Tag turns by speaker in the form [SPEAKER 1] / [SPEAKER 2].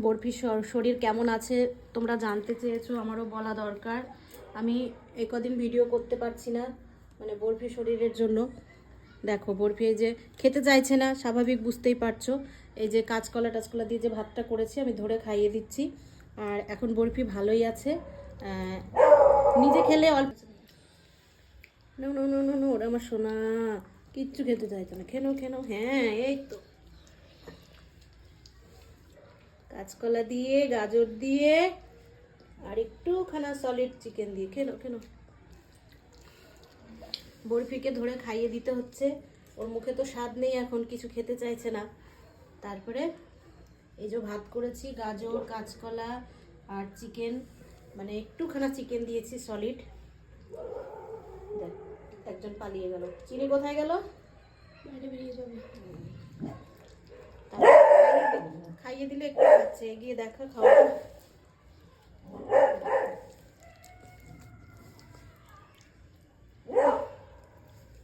[SPEAKER 1] বরফির শরীর কেমন আছে তোমরা জানতে চেয়েছো, আমারও বলা দরকার। আমি এই কদিন ভিডিও করতে পারছি না, মানে বরফি শরীরের জন্য। দেখো বরফি এই যে খেতে চাইছে না, স্বাভাবিক, বুঝতেই পারছো। এই যে কাঁচকলা টাচকলা দিয়ে যে ভাতটা করেছি আমি ধরে খাইয়ে দিচ্ছি। আর এখন বরফি ভালোই আছে, নিজে খেলে অল্প। No no no no no, ওরা আমার সোনা কিচ্ছু খেতে চাইছে না। খেনো খেনো, হ্যাঁ এই তো কাঁচকলা দিয়ে, গাজর দিয়ে, আর একটুখানা সলিড চিকেন দিয়ে খেলো খেলো। বরফিকে ধরে খাইয়ে দিতে হচ্ছে, ওর মুখে তো স্বাদ নেই, এখন কিছু খেতে চাইছে না। তারপরে এই যে ভাত করেছি, গাজর, কাঁচকলা আর চিকেন, মানে একটুখানা চিকেন দিয়েছি সলিড। দেখ একজন পালিয়ে গেল, চিনি কোথায় গেল? বাইরে বেরিয়ে যাবে। খাইয়ে দিলে একটু খাচ্ছে, এগিয়ে দেখা খাওয়া।